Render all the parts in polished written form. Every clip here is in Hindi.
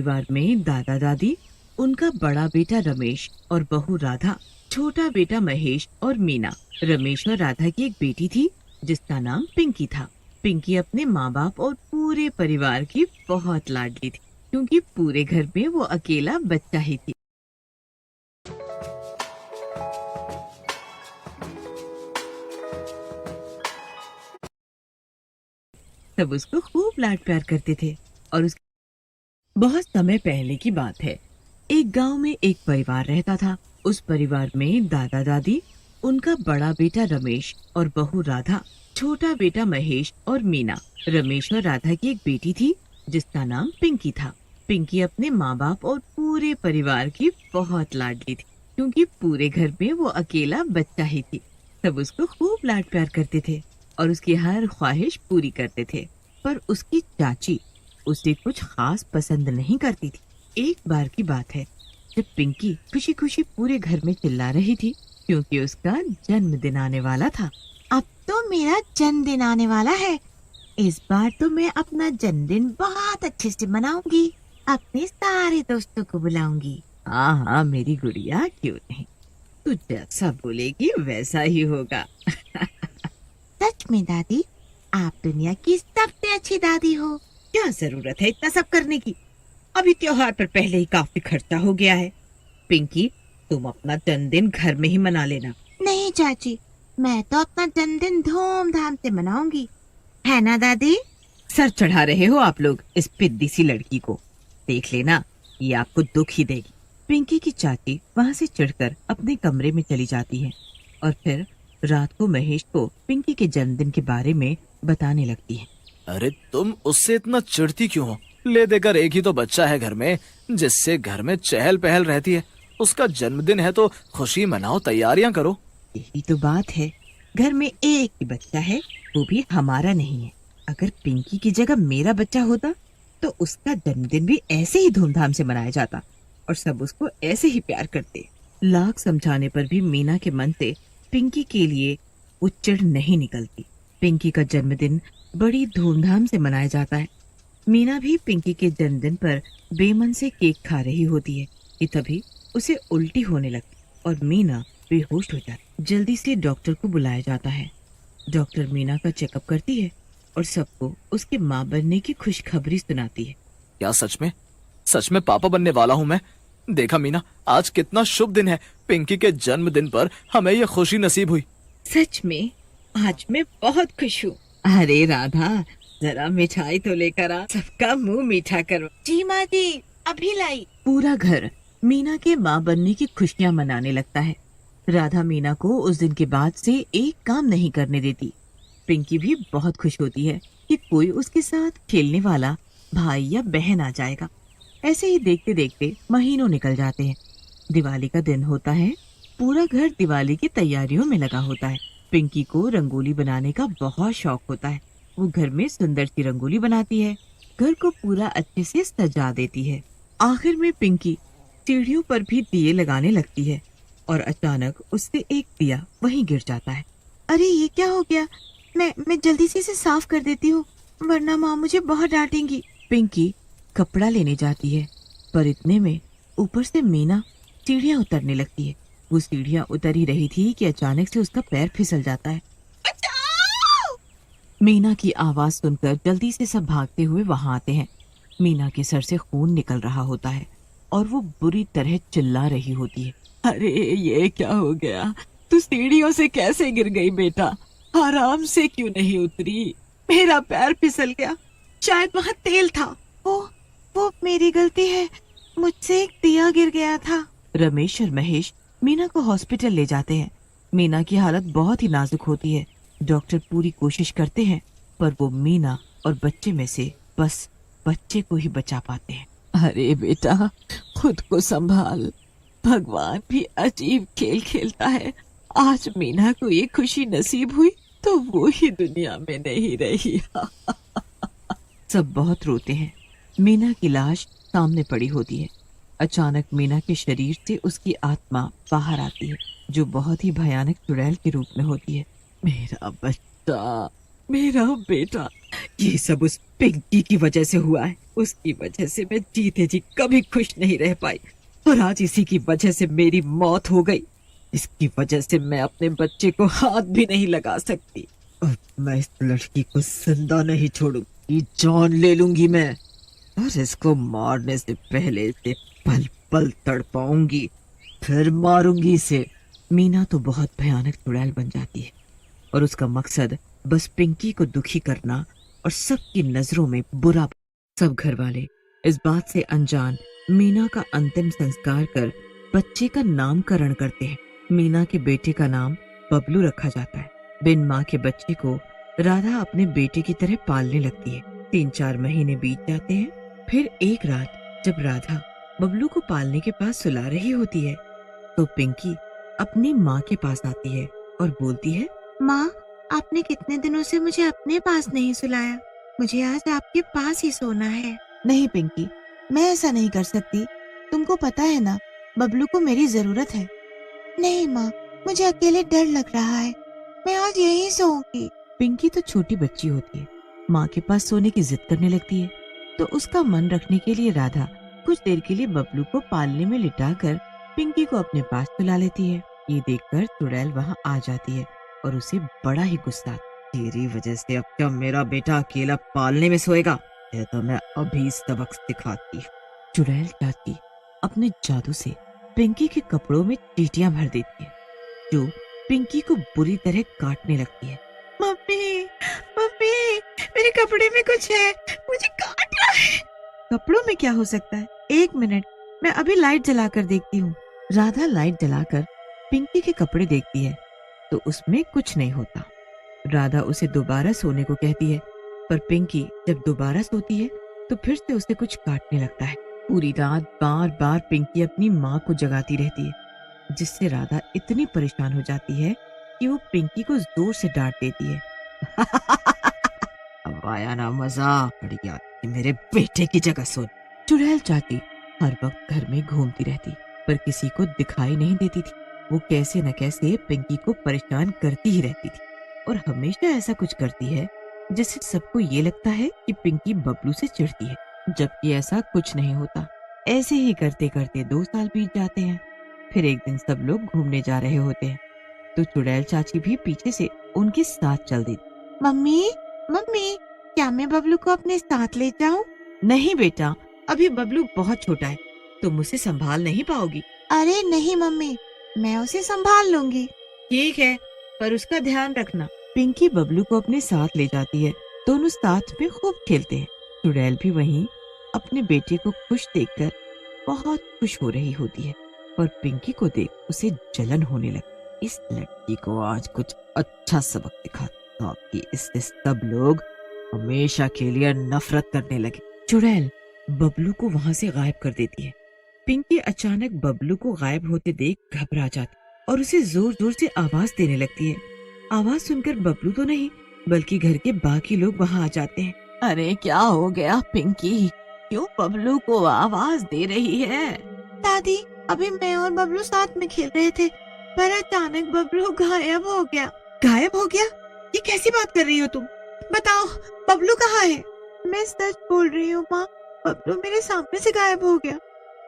परिवार में दादा दादी, उनका बड़ा बेटा रमेश और बहू राधा, छोटा बेटा महेश और मीना। रमेश और राधा की एक बेटी थी जिसका नाम पिंकी था। पिंकी अपने माँ बाप और पूरे परिवार की बहुत लाडली थी, क्योंकि पूरे घर में वो अकेला बच्चा ही थी। सब उसको खूब लाड प्यार करते थे। और बहुत समय पहले की बात है, एक गांव में एक परिवार रहता था। उस परिवार में दादा दादी, उनका बड़ा बेटा रमेश और बहू राधा, छोटा बेटा महेश और मीना। रमेश और राधा की एक बेटी थी जिसका नाम पिंकी था। पिंकी अपने माँ बाप और पूरे परिवार की बहुत लाडली थी, क्योंकि पूरे घर में वो अकेला बच्चा ही थी। सब उसको खूब लाड प्यार करते थे और उसकी हर ख्वाहिश पूरी करते थे। पर उसकी चाची उसे कुछ खास पसंद नहीं करती थी। एक बार की बात है, जब पिंकी खुशी खुशी पूरे घर में चिल्ला रही थी क्योंकि उसका जन्मदिन आने वाला था। अब तो मेरा जन्मदिन आने वाला है, इस बार तो मैं अपना जन्मदिन बहुत अच्छे से मनाऊंगी, अपने सारे दोस्तों को बुलाऊंगी। हाँ हाँ मेरी गुड़िया, क्यों नहीं, तू जैसा बोलेगी वैसा ही होगा। सच में दादी, आप दुनिया की सबसे अच्छी दादी हो। क्या जरूरत है इतना सब करने की, अभी त्योहार पर पहले ही काफी खर्चा हो गया है। पिंकी, तुम अपना जन्मदिन घर में ही मना लेना। नहीं चाची, मैं तो अपना जन्मदिन धूमधाम से मनाऊंगी, है ना दादी? सर चढ़ा रहे हो आप लोग इस पिद्दी सी लड़की को, देख लेना ये आपको दुख ही देगी। पिंकी की चाची वहाँ से चिढ़कर अपने कमरे में चली जाती है और फिर रात को महेश को पिंकी के जन्मदिन के बारे में बताने लगती है। अरे तुम उससे इतना चिढ़ती क्यों हो? ले देकर एक ही तो बच्चा है घर में, जिससे घर में चहल पहल रहती है। उसका जन्मदिन है तो खुशी मनाओ, तैयारियां करो। यही तो बात है, घर में एक ही बच्चा है, वो भी हमारा नहीं है। अगर पिंकी की जगह मेरा बच्चा होता तो उसका जन्मदिन भी ऐसे ही धूमधाम से मनाया जाता और सब उसको ऐसे ही प्यार करते। लाख समझाने पर भी मीना के मन से पिंकी के लिए वो चिढ़ नहीं निकलती। पिंकी का जन्मदिन बड़ी धूमधाम से मनाया जाता है। मीना भी पिंकी के जन्मदिन पर बेमन से केक खा रही होती है कि तभी उसे उल्टी होने लगती और मीना बेहोश हो जाती। जल्दी से डॉक्टर को बुलाया जाता है। डॉक्टर मीना का चेकअप करती है और सबको उसके माँ बनने की खुशखबरी सुनाती है। क्या सच में पापा बनने वाला हूँ मैं? देखा मीना, आज कितना शुभ दिन है। पिंकी के जन्मदिन पर हमें ये खुशी नसीब हुई। सच में आज मैं बहुत खुश हूँ। अरे राधा, जरा मिठाई तो लेकर आ, सबका मुंह मीठा करो। जी माँ जी, अभी लाई। पूरा घर मीना के माँ बनने की खुशियाँ मनाने लगता है। राधा मीना को उस दिन के बाद से एक काम नहीं करने देती। पिंकी भी बहुत खुश होती है कि कोई उसके साथ खेलने वाला भाई या बहन आ जाएगा। ऐसे ही देखते देखते महीनों निकल जाते हैं। दिवाली का दिन होता है। पूरा घर दिवाली की तैयारियों में लगा होता है। पिंकी को रंगोली बनाने का बहुत शौक होता है। वो घर में सुंदर सी रंगोली बनाती है, घर को पूरा अच्छे से सजा देती है। आखिर में पिंकी सीढ़ियों पर भी दिए लगाने लगती है और अचानक उससे एक दिया वहीं गिर जाता है। अरे ये क्या हो गया? मैं जल्दी से इसे साफ कर देती हूँ, वरना माँ मुझे बहुत डांटेंगी। पिंकी कपड़ा लेने जाती है, पर इतने में ऊपर से मीना सीढ़ियाँ उतरने लगती है। वो सीढ़ियाँ उतर ही रही थी कि अचानक से उसका पैर फिसल जाता है। बचाओ! मीना की आवाज सुनकर जल्दी से सब भागते हुए वहां आते हैं। मीना के सर से खून निकल रहा होता है और वो बुरी तरह चिल्ला रही होती है। अरे ये क्या हो गया? तू सीढ़ियों से कैसे गिर गई बेटा? आराम से क्यों नहीं उतरी? मेरा पैर फिसल गया, शायद वहाँ तेल था। वो मेरी गलती है, मुझसे एक दिया गिर गया था। रमेश और महेश मीना को हॉस्पिटल ले जाते हैं। मीना की हालत बहुत ही नाजुक होती है। डॉक्टर पूरी कोशिश करते हैं पर वो मीना और बच्चे में से बस बच्चे को ही बचा पाते हैं। अरे बेटा, खुद को संभाल, भगवान भी अजीब खेल खेलता है। आज मीना को ये खुशी नसीब हुई तो वो ही दुनिया में नहीं रही। सब बहुत रोते हैं। मीना की लाश सामने पड़ी होती है। अचानक मीना के शरीर से उसकी आत्मा बाहर आती है, जो बहुत ही भयानक चुड़ैल के रूप में होती है। मेरा बच्चा, मेरा बेटा, ये सब उस पिंकी की वजह से हुआ है। उसकी वजह से मैं जीते जी कभी खुश नहीं रह पाई, और आज इसी की वजह से मेरी मौत हो गई। इसकी वजह से मैं अपने बच्चे को हाथ भी नहीं लगा सकती। अब मैं इस लड़की को जिंदा नहीं छोड़ूंगी, जान ले लूंगी मैं, और इसको मारने से पहले इसे पल पल तड़पाऊंगी, फिर मारूंगी इसे। मीना तो बहुत भयानक चुड़ैल बन जाती है, और उसका मकसद बस पिंकी को दुखी करना और सबकी नजरों में बुरा। सब घर वाले इस बात से अनजान मीना का अंतिम संस्कार कर बच्चे का नामकरण करते हैं। मीना के बेटे का नाम बबलू रखा जाता है। बिन माँ के बच्चे को राधा अपने बेटे की तरह पालने लगती है। 3-4 महीने बीत जाते हैं। फिर एक रात जब राधा बबलू को पालने के पास सुला रही होती है, तो पिंकी अपनी माँ के पास आती है और बोलती है, माँ, आपने कितने दिनों से मुझे अपने पास नहीं सुलाया, मुझे आज आपके पास ही सोना है। नहीं पिंकी, मैं ऐसा नहीं कर सकती, तुमको पता है ना, बबलू को मेरी जरूरत है। नहीं माँ, मुझे अकेले डर लग रहा है, मैं आज यहीं सोऊंगी। पिंकी तो छोटी बच्ची होती है, माँ के पास सोने की जिद करने लगती है, तो उसका मन रखने के लिए राधा कुछ देर के लिए बबलू को पालने में लिटाकर पिंकी को अपने पास सुला लेती है। ये देखकर चुड़ैल वहाँ आ जाती है और उसे बड़ा ही गुस्सा। तेरी वजह से अब क्या मेरा बेटा अकेला पालने में सोएगा? ये तो मैं अभी सबक सिखाती। चुड़ैल चाची अपने जादू से पिंकी के कपड़ों में चींटियां भर देती है, जो पिंकी को बुरी तरह काटने लगती है। मम्मी, मम्मी, मेरे कपड़े में कुछ है, मुझे काट रहा है। कपड़ों में क्या हो सकता है? 1 मिनट, मैं अभी लाइट जलाकर देखती हूँ। राधा लाइट जलाकर पिंकी के कपड़े देखती है, तो उसमें कुछ नहीं होता। राधा उसे दोबारा सोने को कहती है, पर पिंकी जब दोबारा सोती है तो फिर से उसे कुछ काटने लगता है। पूरी रात बार बार पिंकी अपनी माँ को जगाती रहती है, जिससे राधा इतनी परेशान हो जाती है कि वो पिंकी को जोर से डांट देती है। अब आया ना मजा, बढ़िया, मेरे बेटे की जगह सो। चुड़ैल चाची हर वक्त घर में घूमती रहती, पर किसी को दिखाई नहीं देती थी। वो कैसे न कैसे पिंकी को परेशान करती ही रहती थी, और हमेशा ऐसा कुछ करती है जिससे सबको ये लगता है कि पिंकी बबलू से चिढ़ती है, जबकि ऐसा कुछ नहीं होता। ऐसे ही करते करते 2 साल बीत जाते हैं। फिर एक दिन सब लोग घूमने जा रहे होते हैं, तो चुड़ैल चाची भी पीछे से उनके साथ चल देती। मम्मी, मम्मी, क्या मैं बबलू को अपने साथ ले जाऊं? नहीं बेटा, अभी बबलू बहुत छोटा है, तुम उसे संभाल नहीं पाओगी। अरे नहीं मम्मी, मैं उसे संभाल लूंगी। ठीक है, पर उसका ध्यान रखना। पिंकी बबलू को अपने साथ ले जाती है, दोनों साथ में खूब खेलते हैं। चुड़ैल भी वहीं अपने बेटे को खुश देखकर बहुत खुश हो रही होती है, पर पिंकी को देख उसे जलन होने लगी। इस लड़की को आज कुछ अच्छा सबक सिखाता हूं कि इससे सब लोग हमेशा के लिए नफरत करने लगे। चुड़ैल बबलू को वहाँ से गायब कर देती है। पिंकी अचानक बबलू को गायब होते देख घबरा जाती और उसे जोर जोर से आवाज देने लगती है। आवाज सुनकर बबलू तो नहीं, बल्कि घर के बाकी लोग वहाँ आ जाते हैं। अरे क्या हो गया पिंकी, क्यों बबलू को आवाज दे रही है? दादी, अभी मैं और बबलू साथ में खेल रहे थे, पर अचानक बबलू गायब हो गया। गायब हो गया? ये कैसी बात कर रही हो तुम? बताओ, बबलू कहाँ है? मैं सच बोल रही हूँ माँ, बबलू मेरे सामने से गायब हो गया।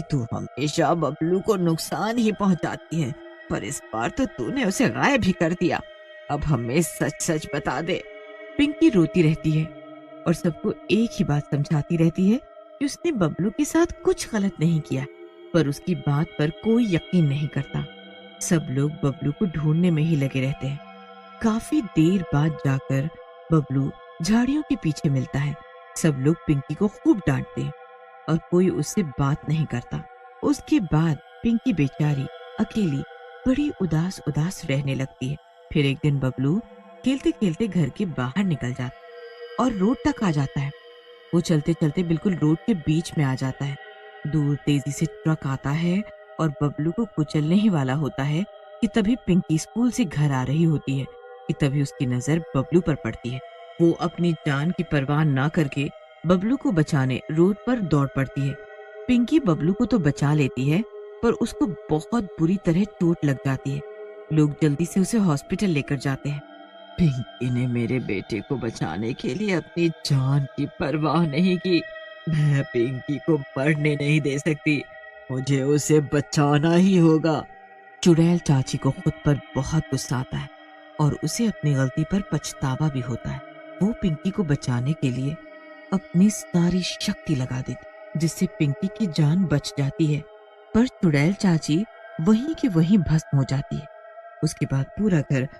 तू हमेशा बबलू को नुकसान ही पहुँचाती है, पर इस बार तो तूने उसे गायब ही कर दिया। अब हमें सच सच बता दे। पिंकी रोती रहती है और सबको एक ही बात समझाती रहती है कि उसने बबलू के साथ कुछ गलत नहीं किया, पर उसकी बात पर कोई यकीन नहीं करता। सब लोग बबलू को ढूंढने में ही लगे रहते हैं। काफी देर बाद जाकर बबलू झाड़ियों के पीछे मिलता है। सब लोग पिंकी को खूब डांटते हैं और कोई उससे बात नहीं करता। उसके बाद पिंकी बेचारी अकेली बड़ी उदास उदास रहने लगती है। फिर एक दिन बबलू खेलते खेलते घर के बाहर निकल जाता और रोड तक आ जाता है। वो चलते चलते बिल्कुल रोड के बीच में आ जाता है। दूर तेजी से ट्रक आता है और बबलू को कुचलने ही वाला होता है कि तभी पिंकी स्कूल से घर आ रही होती है कि तभी उसकी नजर बबलू पर पड़ती है। वो अपनी जान की परवाह ना करके बबलू को बचाने रोड पर दौड़ पड़ती है। पिंकी बबलू को तो बचा लेती है, पर उसको बहुत बुरी तरह चोट लग जाती है। लोग जल्दी से उसे हॉस्पिटल लेकर जाते हैं। पिंकी ने मेरे बेटे को बचाने के लिए अपनी जान की परवाह नहीं की, मैं पिंकी को मरने नहीं दे सकती, मुझे उसे बचाना ही होगा। चुड़ैल चाची को खुद पर बहुत गुस्सा आता है और उसे अपनी गलती पर पछतावा भी होता है। वो पिंकी को बचाने के लिए अपनी सारी शक्ति लगा देती, जिससे पिंकी की जान बच जाती है। पर चुड़ैल चाची वहीं की वहीं भस्म हो जाती है। उसके बाद पूरा घर